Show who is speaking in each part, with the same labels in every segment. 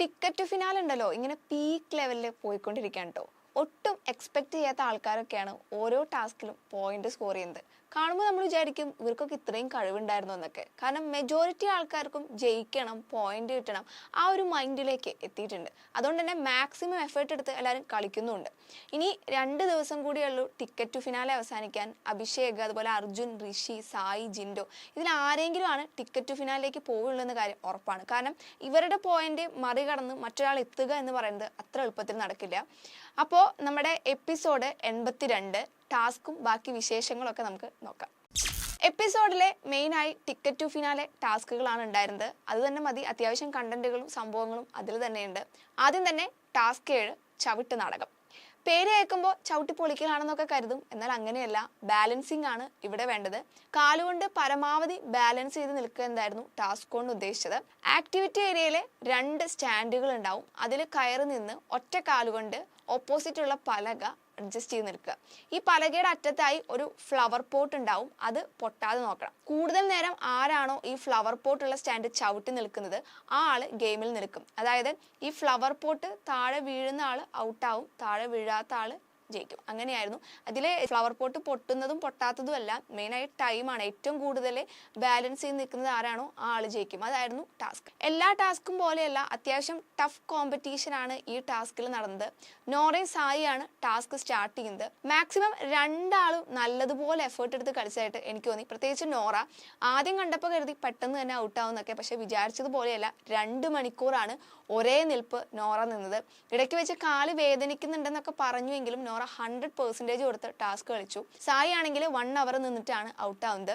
Speaker 1: Ticket finale ഉണ്ടല്ലോ ഇങ്ങനെ peak ലെവലിൽ പോയിക്കൊണ്ടിരിക്കുകയാണ് കേട്ടോ. ഒട്ടും എക്സ്പെക്ട് ചെയ്യാത്ത ആൾക്കാരൊക്കെയാണ് ഓരോ ടാസ്കിലും പോയിന്റ് സ്കോർ ചെയ്യുന്നത്. കാണുമ്പോൾ നമ്മൾ വിചാരിക്കും ഇവർക്കൊക്കെ ഇത്രയും കഴിവുണ്ടായിരുന്നു എന്നൊക്കെ. കാരണം മെജോറിറ്റി ആൾക്കാർക്കും ജയിക്കണം, പോയിന്റ് കിട്ടണം, ആ ഒരു മൈൻഡിലേക്ക് എത്തിയിട്ടുണ്ട്. അതുകൊണ്ട് തന്നെ മാക്സിമം എഫേർട്ട് എടുത്ത് എല്ലാവരും കളിക്കുന്നുണ്ട്. ഇനി 2 ദിവസം കൂടിയുള്ളൂ ടിക്കറ്റ് ഫിനാലെ അവസാനിക്കാൻ. അഭിഷേക്, അതുപോലെ അർജുൻ, ഋഷി, സായി, ജിൻഡോ, ഇതിൽ ആരെങ്കിലും ആണ് ടിക്കറ്റ് ഫിനാലിലേക്ക് പോവുള്ളൂ എന്ന കാര്യം ഉറപ്പാണ്. കാരണം ഇവരുടെ പോയിന്റ് മറികടന്ന് മറ്റൊരാൾ എത്തുക എന്ന് പറയുന്നത് അത്ര എളുപ്പത്തിൽ നടക്കില്ല. അപ്പോൾ നമ്മുടെ എപ്പിസോഡ് 82 ടാസ്കും ബാക്കി വിശേഷങ്ങളൊക്കെ നമുക്ക് നോക്കാം. എപ്പിസോഡിലെ മെയിനായി ടിക്കറ്റ് ടു ഫിനാലെ ടാസ്കുകളാണ് ഉണ്ടായിരുന്നത്. അത് തന്നെ മതി, അത്യാവശ്യം കണ്ടന്റുകളും സംഭവങ്ങളും അതിൽ തന്നെയുണ്ട്. ആദ്യം തന്നെ ടാസ്ക് 7 ചവിട്ട് നാടകം. പേര് കേൾക്കുമ്പോൾ ചവിട്ടി പൊളിക്കലാണെന്നൊക്കെ കരുതും, എന്നാൽ അങ്ങനെയല്ല. ബാലൻസിങ് ആണ് ഇവിടെ വേണ്ടത്. കാലുകൊണ്ട് പരമാവധി ബാലൻസ് ചെയ്ത് നിൽക്കുക എന്തായിരുന്നു ടാസ്ക് കൊണ്ട് ഉദ്ദേശിച്ചത്. ആക്ടിവിറ്റി ഏരിയയിലെ 2 സ്റ്റാൻഡുകൾ ഉണ്ടാവും. അതിൽ കയറി നിന്ന് ഒറ്റ കാലുകൊണ്ട് ഓപ്പോസിറ്റ് ഉള്ള പലക അഡ്ജസ്റ്റ് ചെയ്ത് നിൽക്കുക. ഈ പലകയുടെ അറ്റത്തായി ഒരു ഫ്ലവർ പോട്ട് ഉണ്ടാവും, അത് പൊട്ടാതെ നോക്കണം. കൂടുതൽ നേരം ആരാണോ ഈ ഫ്ലവർ പോട്ടുള്ള സ്റ്റാൻഡ് ചവിട്ടി നിൽക്കുന്നത് ആ ആള് ഗെയിമിൽ നിൽക്കും. അതായത് ഈ ഫ്ലവർ പോട്ട് താഴെ വീഴുന്ന ആള് ഔട്ടാവും, താഴെ വീഴാത്ത ആള് ജയിക്കും. അങ്ങനെയായിരുന്നു. അതിലെ ഫ്ലവർ പോട്ട് പൊട്ടുന്നതും പൊട്ടാത്തതും അല്ല, മെയിനായി ടൈമാണ്. ഏറ്റവും കൂടുതൽ ബാലൻസ് ചെയ്ത് നിൽക്കുന്നത് ആരാണോ ആ ആള് ജയിക്കും. അതായിരുന്നു ടാസ്ക്. എല്ലാ ടാസ്കും പോലെയല്ല, അത്യാവശ്യം ടഫ് കോമ്പറ്റീഷൻ ആണ് ഈ ടാസ്കിൽ നടന്നത്. നോറയും സായിയാണ് ടാസ്ക് സ്റ്റാർട്ട് ചെയ്യുന്നത്. മാക്സിമം 2 ആളും നല്ലതുപോലെ എഫേർട്ട് എടുത്ത് കളിച്ചായിട്ട് എനിക്ക് തോന്നി. പ്രത്യേകിച്ച് നോറ. ആദ്യം കണ്ടപ്പോൾ കരുതി പെട്ടെന്ന് തന്നെ ഔട്ടാവുന്നൊക്കെ, പക്ഷെ വിചാരിച്ചതുപോലെയല്ല. 2 മണിക്കൂറാണ് ഒരേ നിൽപ്പ് നോറ നിന്നത്. ഇടയ്ക്ക് വെച്ച് കാല് വേദനിക്കുന്നുണ്ടെന്നൊക്കെ പറഞ്ഞുവെങ്കിലും നോറ 100% കൊടുത്ത് ടാസ്ക് കളിച്ചു. സായി ആണെങ്കിൽ 1 അവർ നിന്നിട്ടാണ് ഔട്ടാവുന്നത്.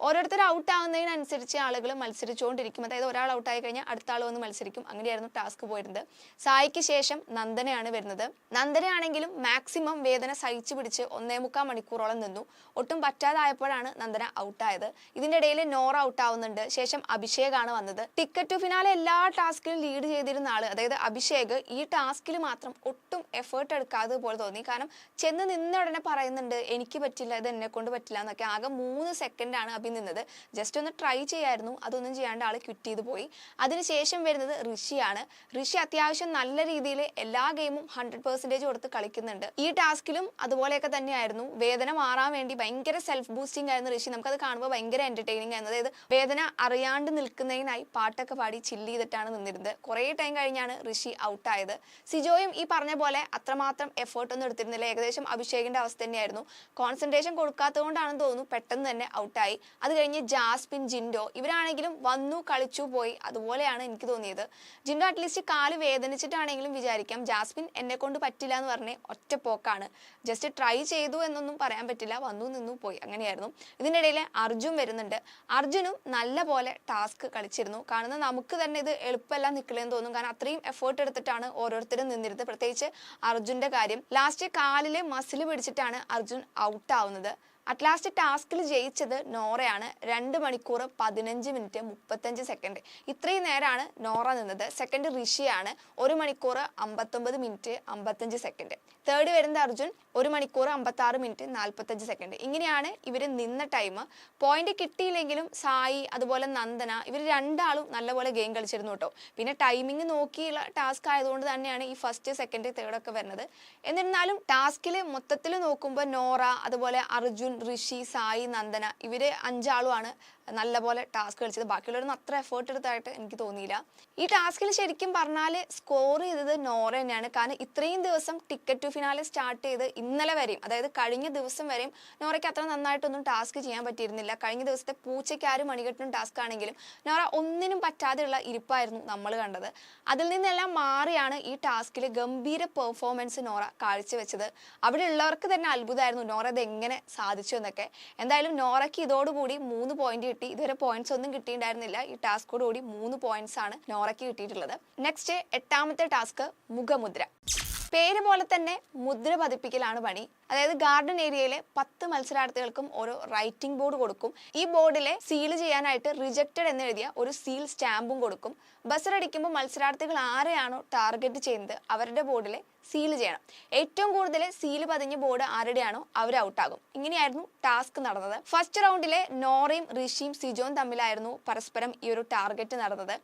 Speaker 1: ഓരോരുത്തർ ഔട്ട് ആവുന്നതിനനുസരിച്ച് ആളുകൾ മത്സരിച്ചുകൊണ്ടിരിക്കും. അതായത് ഒരാൾ ഔട്ടായി കഴിഞ്ഞാൽ അടുത്ത ആൾ വന്ന് മത്സരിക്കും. അങ്ങനെയായിരുന്നു ടാസ്ക് പോയിരുന്നത്. സായിക്ക് ശേഷം നന്ദനയാണ് വരുന്നത്. നന്ദനയാണെങ്കിലും മാക്സിമം വേദന സഹിച്ചു പിടിച്ച് 1.25 മണിക്കൂറോളം നിന്നു. ഒട്ടും പറ്റാതായപ്പോഴാണ് നന്ദന ഔട്ടായത്. ഇതിന്റെ ഇടയിൽ നോറ ഔട്ടാവുന്നുണ്ട്. ശേഷം അഭിഷേകാണ് വന്നത്. ടിക്കറ്റ് ടു ഫിനാലെ എല്ലാ ടാസ്കിലും ലീഡ് ചെയ്തിരുന്ന ആള്, അതായത് അഭിഷേക്, ഈ ടാസ്കിൽ മാത്രം ഒട്ടും എഫേർട്ട് എടുക്കാതെ പോലെ തോന്നി. കാരണം ചെന്ന് നിന്ന ഉടനെ പറയുന്നുണ്ട് എനിക്ക് പറ്റില്ല, ഇത് എന്നെ കൊണ്ട് പറ്റില്ല എന്നൊക്കെ. ആകെ 3 സെക്കൻഡാണ് അഭി നിന്നത്. ജസ്റ്റ് ഒന്ന് ട്രൈ ചെയ്യായിരുന്നു, അതൊന്നും ചെയ്യാണ്ട് ആള് ക്വിറ്റ് ചെയ്ത് പോയി. അതിനുശേഷം വരുന്നത് ഋഷിയാണ്. ഋഷി അത്യാവശ്യം നല്ല രീതിയിൽ എല്ലാ ഗെയിമും 100% കൊടുത്ത് കളിക്കുന്നുണ്ട്. ഈ ടാസ്കിലും അതുപോലെയൊക്കെ തന്നെയായിരുന്നു. വേദന മാറാൻ വേണ്ടി ഭയങ്കര സെൽഫ് ബൂസ്റ്റിംഗ് ആയിരുന്നു ഋഷി. നമുക്കത് കാണുമ്പോൾ ഭയങ്കര എന്റർടൈനിങ് ആയിരുന്നു. അതായത് വേദന അറിയാണ്ട് നിൽക്കുന്നതിനായി പാട്ടൊക്കെ പാടി ചില്ല് ചെയ്തിട്ടാണ് നിന്നിരുന്നത്. കുറേ ടൈം കഴിഞ്ഞാണ് ഋഷി ഔട്ടായത്. സിജോയും ഈ പറഞ്ഞ പോലെ അത്രമാത്രം എഫേർട്ട് ഒന്നും എടുത്തിരുന്നില്ല. ഏകദേശം അഭിഷേകിന്റെ അവസ്ഥ തന്നെയായിരുന്നു. കോൺസെൻട്രേഷൻ കൊടുക്കാത്തത് കൊണ്ടാണെന്ന് തോന്നുന്നു പെട്ടെന്ന് തന്നെ ഔട്ടായി. അത് കഴിഞ്ഞ് ജാസ്മിൻ, ജിൻഡോ, ഇവരാണെങ്കിലും വന്നു കളിച്ചു പോയി. അതുപോലെയാണ് എനിക്ക് തോന്നിയത്. ജിൻഡോ അറ്റ്ലീസ്റ്റ് കാല് വേദനിച്ചിട്ടാണെങ്കിലും വിചാരിക്കാം. ജാസ്മിൻ എന്നെ കൊണ്ട് പറ്റില്ല എന്ന് പറഞ്ഞ് ഒറ്റ പോക്കാണ്. ജസ്റ്റ് ട്രൈ ചെയ്തു എന്നൊന്നും പറയാൻ പറ്റില്ല, വന്നു നിന്നു പോയി, അങ്ങനെയായിരുന്നു. ഇതിൻ്റെ ഇടയിൽ അർജുൻ വരുന്നുണ്ട്. അർജുനും നല്ല പോലെ ടാസ്ക് കളിച്ചിരുന്നു. കാണുന്ന നമുക്ക് തന്നെ ഇത് എളുപ്പമല്ല നിൽക്കില്ലെന്ന് തോന്നും. കാരണം അത്രയും എഫേർട്ട് എടുത്തിട്ടാണ് ഓരോരുത്തരും നിന്നിരുന്നത്. പ്രത്യേകിച്ച് അർജുന്റെ കാര്യം. ലാസ്റ്റ് കാലിലെ മസിൽ പിടിച്ചിട്ടാണ് അർജുൻ ഔട്ട് ആവുന്നത്. അറ്റ്ലാസ്റ്റ് ടാസ്കിൽ ജയിച്ചത് നോറയാണ്. 2 മണിക്കൂർ 15 മിനിറ്റ് 35 സെക്കൻഡ്. ഇത്രയും നേരമാണ് നോറ നിന്നത്. സെക്കൻഡ് ഋഷിയാണ്, 1 മണിക്കൂർ 59 മിനിറ്റ് 55 സെക്കൻഡ്. തേർഡ് വരുന്നത് അർജുൻ, 1 മണിക്കൂർ 56 മിനിറ്റ് 45 സെക്കൻഡ്. ഇങ്ങനെയാണ് ഇവർ നിന്ന ടൈം. പോയിന്റ് കിട്ടിയില്ലെങ്കിലും സായി, അതുപോലെ നന്ദന, ഇവർ 2 ആളും നല്ലപോലെ ഗെയിം കളിച്ചിരുന്നു കേട്ടോ. പിന്നെ ടൈമിങ് നോക്കിയുള്ള ടാസ്ക് ആയതുകൊണ്ട് തന്നെയാണ് ഈ ഫസ്റ്റ്, സെക്കൻഡ്, തേർഡ് ഒക്കെ വരുന്നത്. എന്നിരുന്നാലും ടാസ്കിൽ മൊത്തത്തിൽ നോക്കുമ്പോൾ നോറ, അതുപോലെ അർജുൻ, ഋഷി, സായി, നന്ദന, ഇവര് 5 ആളുമാണ് നല്ലപോലെ ടാസ്ക് കളിച്ചത്. ബാക്കിയുള്ളവരൊന്നും അത്ര എഫേർട്ട് എടുത്തായിട്ട് എനിക്ക് തോന്നിയില്ല. ഈ ടാസ്കിൽ ശരിക്കും പറഞ്ഞാൽ സ്കോർ ചെയ്തത് നോറ തന്നെയാണ്. കാരണം ഇത്രയും ദിവസം ടിക്കറ്റ് ടു ഫിനാലെ സ്റ്റാർട്ട് ചെയ്ത് ഇന്നലെ വരെയും, അതായത് കഴിഞ്ഞ ദിവസം വരെയും നോറയ്ക്ക് അത്ര നന്നായിട്ടൊന്നും ടാസ്ക് ചെയ്യാൻ പറ്റിയിരുന്നില്ല. കഴിഞ്ഞ ദിവസത്തെ പൂച്ചയ്ക്കാരും മണികെട്ടിനും ടാസ്ക് ആണെങ്കിലും നോറ ഒന്നിനും പറ്റാതെയുള്ള ഇരിപ്പായിരുന്നു നമ്മൾ കണ്ടത്. അതിൽ നിന്നെല്ലാം മാറിയാണ് ഈ ടാസ്കിൽ ഗംഭീര പെർഫോമൻസ് നോറ കാഴ്ചവെച്ചത്. അവിടെ ഉള്ളവർക്ക് തന്നെ അത്ഭുതമായിരുന്നു നോറ ഇത് എങ്ങനെ സാധിച്ചു എന്നൊക്കെ. എന്തായാലും നോറയ്ക്ക് ഇതോടുകൂടി 3 പോയിന്റ് കിട്ടി. ഇതുവരെ പോയിന്റ്സ് ഒന്നും കിട്ടിയിട്ടുണ്ടായിരുന്നില്ല. ഈ ടാസ്കോടുകൂടി 3 പോയിന്റ്സ് ആണ് നോറയ്ക്ക് കിട്ടിയിട്ടുള്ളത്. നെക്സ്റ്റ് 8ാമത്തെ ടാസ്ക് മുഖമുദ്ര. പേര് പോലെ തന്നെ മുദ്ര പതിപ്പിക്കലാണ് പണി. അതായത് ഗാർഡൻ ഏരിയയിലെ 10 മത്സരാർത്ഥികൾക്കും ഓരോ റൈറ്റിംഗ് ബോർഡ് കൊടുക്കും. ഈ ബോർഡിലെ സീൽ ചെയ്യാനായിട്ട് റിജക്റ്റഡ് എന്നെഴുതിയ ഒരു സീൽ സ്റ്റാമ്പും കൊടുക്കും. ബസർ അടിക്കുമ്പോൾ മത്സരാർത്ഥികൾ ആരെയാണോ ടാർഗറ്റ് ചെയ്യുന്നത് അവരുടെ ബോർഡിലെ സീൽ ചെയ്യണം. ഏറ്റവും കൂടുതൽ സീൽ പതിഞ്ഞ ബോർഡ് ആരുടെയാണോ അവർ ഔട്ടാകും. ഇങ്ങനെയായിരുന്നു ടാസ്ക് നടന്നത്. ഫസ്റ്റ് റൗണ്ടിലെ നോറയും ഋഷിയും സിജോയും തമ്മിലായിരുന്നു പരസ്പരം ഈ ഒരു ടാർഗറ്റ് നടന്നത്.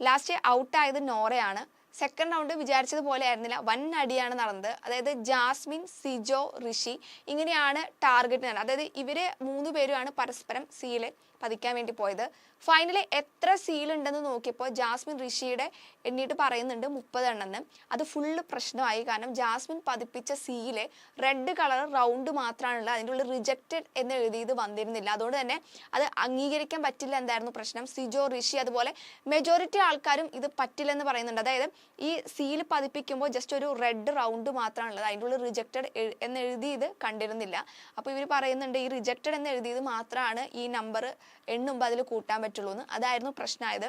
Speaker 1: ലാസ്റ്റ് ഔട്ടായത് നോറയാണ്. സെക്കൻഡ് റൗണ്ട് വിചാരിച്ചതുപോലെ ആയിരുന്നില്ല, വൻ അടിയാണ് നടന്നത്. അതായത് ജാസ്മിൻ, സിജോ, ഋഷി ഇങ്ങനെയാണ് ടാർഗറ്റ്. അതായത് ഇവര് 3 പേരുമാണ് പരസ്പരം സീല് പതിക്കാൻ വേണ്ടി പോയത്. ഫൈനലി എത്ര സീൽ ഉണ്ടെന്ന് നോക്കിയപ്പോൾ ജാസ്മിൻ ഋഷിയുടെ എണ്ണീട്ട് പറയുന്നുണ്ട് 30 എണ്ണെന്ന്. അത് ഫുള്ള് പ്രശ്നമായി. കാരണം ജാസ്മിൻ പതിപ്പിച്ച സീല് റെഡ് കളർ റൗണ്ട് മാത്രമാണുള്ളത്, അതിൻ്റെ ഉള്ളിൽ റിജക്റ്റഡ് എന്ന് എഴുതിയത് വന്നിരുന്നില്ല. അതുകൊണ്ട് തന്നെ അത് അംഗീകരിക്കാൻ പറ്റില്ല എന്തായിരുന്നു പ്രശ്നം. സിജോ, ഋഷി അതുപോലെ മെജോറിറ്റി ആൾക്കാരും ഇത് പറ്റില്ലെന്ന് പറയുന്നുണ്ട്. അതായത് ഈ സീല് പതിപ്പിക്കുമ്പോൾ ജസ്റ്റ് ഒരു റെഡ് റൗണ്ട് മാത്രമാണുള്ളത്, അതിൻ്റെ ഉള്ളിൽ റിജക്റ്റഡ് എന്ന് എഴുതിയത് കണ്ടിരുന്നില്ല. അപ്പോൾ ഇവർ പറയുന്നുണ്ട് ഈ റിജക്റ്റഡ് എന്ന് എഴുതിയത് മാത്രമാണ് ഈ നമ്പർ എണ്ണുമ്പോൾ അതിൽ കൂട്ടാൻ പറ്റുള്ളൂ എന്ന്. അതായിരുന്നു പ്രശ്നമായത്.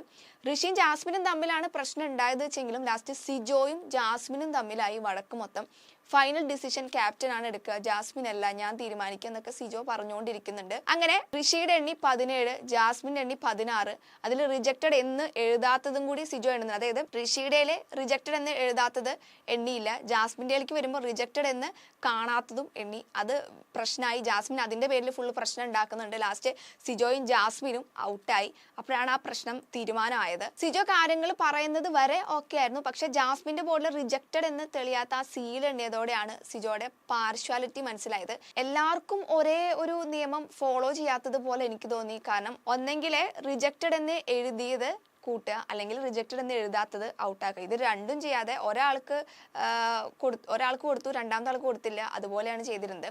Speaker 1: ഋഷിയും ജാസ്മിനും തമ്മിലാണ് പ്രശ്നം ഉണ്ടായത് വെച്ചെങ്കിലും ലാസ്റ്റ് സിജോയും ജാസ്മിനും തമ്മിലായി വഴക്ക് മൊത്തം. ഫൈനൽ ഡിസിഷൻ ക്യാപ്റ്റൻ ആണ് എടുക്കുക, ജാസ്മിൻ അല്ല, ഞാൻ തീരുമാനിക്കുക എന്നൊക്കെ സിജോ പറഞ്ഞുകൊണ്ടിരിക്കുന്നുണ്ട്. അങ്ങനെ ഋഷിയുടെ എണ്ണി 17, ജാസ്മിന്റെ എണ്ണി 16. അതിൽ റിജക്റ്റഡ് എന്ന് എഴുതാത്തതും കൂടി സിജോ എണ്ണുന്നത്. അതായത് ഋഷിയുടെ റിജക്റ്റഡ് എന്ന് എഴുതാത്തത് എണ്ണിയില്ല, ജാസ്മിൻ്റെയിലേക്ക് വരുമ്പോൾ റിജക്റ്റഡ് എന്ന് കാണാത്തതും എണ്ണി. അത് പ്രശ്നമായി. ജാസ്മിൻ അതിന്റെ പേരിൽ ഫുള്ള് പ്രശ്നം ഉണ്ടാക്കുന്നുണ്ട്. ലാസ്റ്റ് സിജോയും ജാസ്മിനും ഔട്ടായി. അപ്പോഴാണ് ആ പ്രശ്നം തീരുമാനമായത്. സിജോ കാര്യങ്ങൾ പറയുന്നത് വരെ ഓക്കെ ആയിരുന്നു. പക്ഷെ ജാസ്മിന്റെ ബോർഡിൽ റിജക്റ്റഡ് എന്ന് തെളിയാത്ത ആ സീൽ എണ്ണിയതോടെയാണ് സിജോയുടെ പാർഷ്വാലിറ്റി മനസ്സിലായത്. എല്ലാവർക്കും ഒരേ ഒരു നിയമം ഫോളോ ചെയ്യാത്തതുപോലെ എനിക്ക് തോന്നി. കാരണം ഒന്നെങ്കിലേ റിജക്റ്റഡ് എന്ന് എഴുതിയത് കൂട്ടുക, അല്ലെങ്കിൽ റിജക്റ്റഡ് എന്ന് എഴുതാത്തത് ഔട്ടാക്കുക. ഇത് രണ്ടും ചെയ്യാതെ ഒരാൾക്ക് കൊടുത്തു, രണ്ടാമത്തെ ആൾക്ക് കൊടുത്തില്ല, അതുപോലെയാണ് ചെയ്തിരുന്നത്.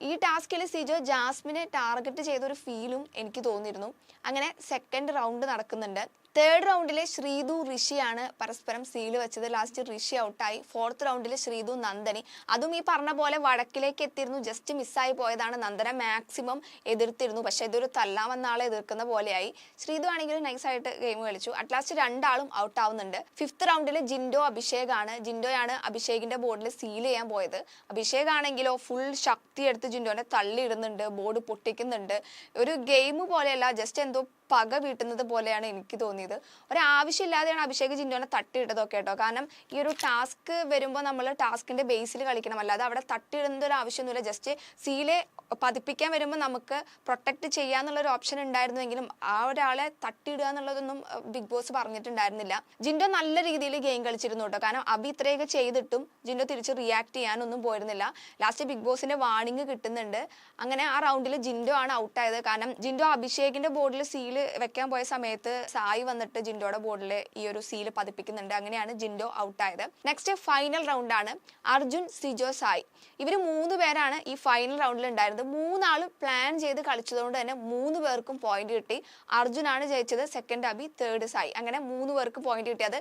Speaker 1: ഈ ടാസ്കിൽ സിജോ ജാസ്മിനെ ടാർഗറ്റ് ചെയ്തൊരു ഫീലും എനിക്ക് തോന്നിയിരുന്നു. അങ്ങനെ സെക്കൻഡ് റൗണ്ട് നടക്കുന്നുണ്ട്. തേർഡ് റൗണ്ടിലെ ശ്രീതു, ഋഷിയാണ് പരസ്പരം സീല് വെച്ചത്. ലാസ്റ്റ് ഋഷി ഔട്ടായി. ഫോർത്ത് റൗണ്ടിൽ ശ്രീതു, നന്ദനി. അതും ഈ പറഞ്ഞ പോലെ വടക്കിലേക്ക് എത്തിയിരുന്നു, ജസ്റ്റ് മിസ്സായി പോയതാണ്. നന്ദന മാക്സിമം എതിർത്തിരുന്നു, പക്ഷെ ഇതൊരു തല്ലാമെന്ന ആളെ എതിർക്കുന്ന പോലെയായി. ശ്രീതു ആണെങ്കിൽ നൈസായിട്ട് ഗെയിം കളിച്ചു. അറ്റ്ലാസ്റ്റ് രണ്ടാളും ഔട്ട് ആവുന്നുണ്ട്. ഫിഫ്ത്ത് റൗണ്ടിൽ ജിൻഡോ, അഭിഷേകാണ്. ജിൻഡോയാണ് അഭിഷേകിന്റെ ബോർഡിൽ സീൽ ചെയ്യാൻ പോയത്. അഭിഷേക് ആണെങ്കിലോ ഫുൾ ശക്തി എടുത്ത് ജിൻഡോനെ തള്ളിയിടുന്നുണ്ട്, ബോർഡ് പൊട്ടിക്കുന്നുണ്ട്. ഒരു ഗെയിം പോലെയല്ല, ജസ്റ്റ് എന്തോ പക വീട്ടുന്നത് പോലെയാണ് എനിക്ക് തോന്നിയത്. ഒരാവശ്യമില്ലാതെയാണ് അഭിഷേക് ജിൻഡോനെ തട്ടിയിട്ടതൊക്കെ കേട്ടോ. കാരണം ഈ ഒരു ടാസ്ക് വരുമ്പോൾ നമ്മൾ ടാസ്കിന്റെ ബേസിൽ കളിക്കണം, അല്ലാതെ അവിടെ തട്ടിയിടുന്ന ഒരു ആവശ്യമൊന്നുമില്ല. ജസ്റ്റ് സീലെ പതിപ്പിക്കാൻ വരുമ്പോൾ നമുക്ക് പ്രൊട്ടക്ട് ചെയ്യാന്നുള്ളൊരു ഓപ്ഷൻ ഉണ്ടായിരുന്നെങ്കിലും ആ ഒരാളെ തട്ടിയിടുക എന്നുള്ളതൊന്നും ബിഗ് ബോസ് പറഞ്ഞിട്ടുണ്ടായിരുന്നില്ല. ജിൻഡോ നല്ല രീതിയിൽ ഗെയിം കളിച്ചിരുന്നു കേട്ടോ. കാരണം അഭി ഇത്രയൊക്കെ ചെയ്തിട്ടും ജിൻഡോ തിരിച്ച് റിയാക്ട് ചെയ്യാനൊന്നും പോയിരുന്നില്ല. ലാസ്റ്റ് ബിഗ് ബോസിന്റെ വാർണിംഗ് കിട്ടുന്നുണ്ട്. അങ്ങനെ ആ റൗണ്ടിൽ ജിൻഡോ ആണ് ഔട്ടായത്. കാരണം ജിൻഡോ അഭിഷേകിന്റെ ബോർഡിൽ സീല് വെക്കാൻ പോയ സമയത്ത് സായി വന്നിട്ട് ജിൻഡോയുടെ ബോർഡിൽ ഈ ഒരു സീല് പതിപ്പിക്കുന്നുണ്ട്. അങ്ങനെയാണ് ജിൻഡോ ഔട്ടായത്. നെക്സ്റ്റ് ഫൈനൽ റൗണ്ടാണ്. അർജുൻ, സിജോ, സായി. ഇവർ 3 പേരാണ് ഈ ഫൈനൽ റൗണ്ടിൽ ഉണ്ടായിരുന്നത്. 3 ആളും പ്ലാൻ ചെയ്ത് കളിച്ചതുകൊണ്ട് തന്നെ 3 പേർക്കും പോയിന്റ് കിട്ടി. അർജുനാണ് ജയിച്ചത്, സെക്കൻഡ് അഭി, തേർഡ് സായി. അങ്ങനെ 3 പേർക്ക് പോയിന്റ് കിട്ടിയത്.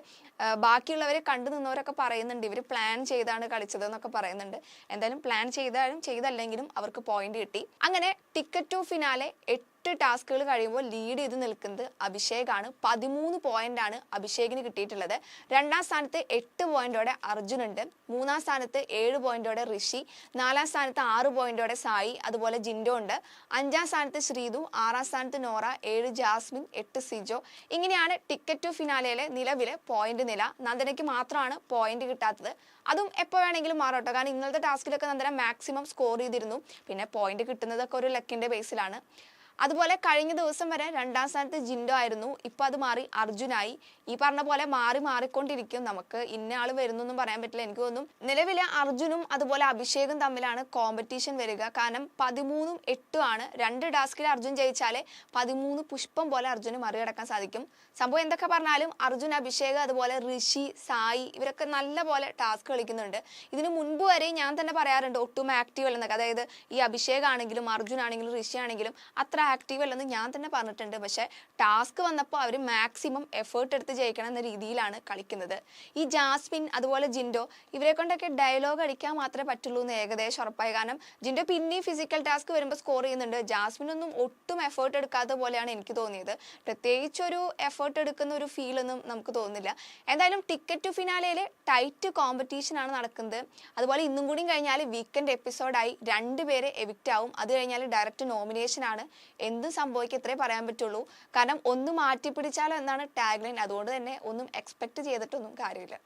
Speaker 1: ബാക്കിയുള്ളവരെ കണ്ടു നിന്നവരൊക്കെ പറയുന്നുണ്ട് ഇവർ പ്ലാൻ ചെയ്താണ് കളിച്ചത് എന്നൊക്കെ പറയുന്നുണ്ട്. എന്തായാലും പ്ലാൻ ചെയ്താലും ചെയ്തല്ലെങ്കിലും അവർക്ക് പോയിന്റ് കിട്ടി. അങ്ങനെ ടിക്കറ്റ് ടു ഫിനാലെ 8 ടാസ്കുകൾ കഴിയുമ്പോൾ ലീഡ് ചെയ്ത് നിൽക്കുന്നത് അഭിഷേകാണ്. 13 പോയിന്റാണ് അഭിഷേകിന് കിട്ടിയിട്ടുള്ളത്. 2ാം സ്ഥാനത്ത് 8 പോയിന്റോടെ അർജുനുണ്ട്. 3ാം സ്ഥാനത്ത് 7 പോയിന്റോടെ ഋഷി. 4ാം സ്ഥാനത്ത് 6 പോയിന്റോടെ സായി, അതുപോലെ ജിൻഡോ ഉണ്ട്. 5ാം സ്ഥാനത്ത് ശ്രീതു. 6ാം സ്ഥാനത്ത് നോറ. 7 ജാസ്മിൻ. 8 സിജോ. ഇങ്ങനെയാണ് ടിക്കറ്റ് ടു ഫിനാലയിലെ നിലവിലെ പോയിന്റ് നില. നന്ദനയ്ക്ക് മാത്രമാണ് പോയിന്റ് കിട്ടാത്തത്. അതും എപ്പോൾ വേണമെങ്കിലും മാറോട്ടോ. കാരണം ഇന്നലത്തെ ടാസ്കിലൊക്കെ നന്ദന മാക്സിമം സ്കോർ ചെയ്തിരുന്നു. പിന്നെ പോയിന്റ് കിട്ടുന്നതൊക്കെ ഒരു ലക്കിന്റെ ബേസിലാണ്. അതുപോലെ കഴിഞ്ഞ ദിവസം വരെ 2ാം സ്ഥാനത്ത് ജിൻഡോ ആയിരുന്നു. ഇപ്പൊ അത് മാറി അർജുനായി. ഈ പറഞ്ഞ പോലെ മാറിക്കൊണ്ടിരിക്കും. നമുക്ക് ഇന്ന ആള് വരുന്നൊന്നും പറയാൻ പറ്റില്ല. എനിക്ക് തോന്നും നിലവിലെ അർജുനും അതുപോലെ അഭിഷേകും തമ്മിലാണ് കോമ്പറ്റീഷൻ വരിക. കാരണം 13ഉം 8ഉം ആണ്. 2 ടാസ്കിൽ അർജുൻ ജയിച്ചാലേ 13 പുഷ്പം പോലെ അർജുന് മറികടക്കാൻ സാധിക്കും. സംഭവം എന്തൊക്കെ പറഞ്ഞാലും അർജുൻ, അഭിഷേക് അതുപോലെ ഋഷി, സായി ഇവരൊക്കെ നല്ല പോലെ ടാസ്ക് കളിക്കുന്നുണ്ട്. ഇതിനു മുൻപ് വരെ ഞാൻ തന്നെ പറയാറുണ്ട് ഒട്ടും ആക്റ്റീവ് അല്ലെന്നൊക്കെ. അതായത് ഈ അഭിഷേക് ആണെങ്കിലും അർജുൻ ആണെങ്കിലും ഋഷി ആണെങ്കിലും അത്ര ആക്റ്റീവ് അല്ലെന്ന് ഞാൻ തന്നെ പറഞ്ഞിട്ടുണ്ട്. പക്ഷെ ടാസ്ക് വന്നപ്പോൾ അവർ മാക്സിമം എഫേർട്ട് എടുത്ത് ജയിക്കണം എന്ന രീതിയിലാണ് കളിക്കുന്നത്. ഈ ജാസ്മിൻ അതുപോലെ ജിൻഡോ ഇവരെ കൊണ്ടൊക്കെ ഡയലോഗ് അടിക്കാൻ മാത്രമേ പറ്റുള്ളൂ എന്ന് ഏകദേശം ഉറപ്പായി. കാരണം ജിൻഡോ പിന്നെയും ഫിസിക്കൽ ടാസ്ക് വരുമ്പോൾ സ്കോർ ചെയ്യുന്നുണ്ട്. ജാസ്മിനൊന്നും ഒട്ടും എഫേർട്ട് എടുക്കാത്ത പോലെയാണ് എനിക്ക് തോന്നിയത്. പ്രത്യേകിച്ചൊരു എഫേർട്ട് എടുക്കുന്ന ഒരു ഫീലൊന്നും നമുക്ക് തോന്നുന്നില്ല. എന്തായാലും ടിക്കറ്റ് ടു ഫിനാലയിൽ ടൈറ്റ് കോമ്പറ്റീഷൻ ആണ് നടക്കുന്നത്. അതുപോലെ ഇന്നും കൂടി കഴിഞ്ഞാൽ വീക്കെൻഡ് എപ്പിസോഡായി 2 പേര് എവിക്റ്റ് ആവും. അത് കഴിഞ്ഞാൽ ഡയറക്റ്റ് നോമിനേഷൻ ആണ്. എന്തും സംഭവിക്കും, ഇത്രേ പറയാൻ പറ്റുള്ളൂ. കാരണം ഒന്ന് മാറ്റി പിടിച്ചാലോ എന്നാണ് ടാഗ് ലൈൻ. അതുകൊണ്ട് തന്നെ ഒന്നും എക്സ്പെക്ട് ചെയ്തിട്ടൊന്നും കാര്യമില്ല.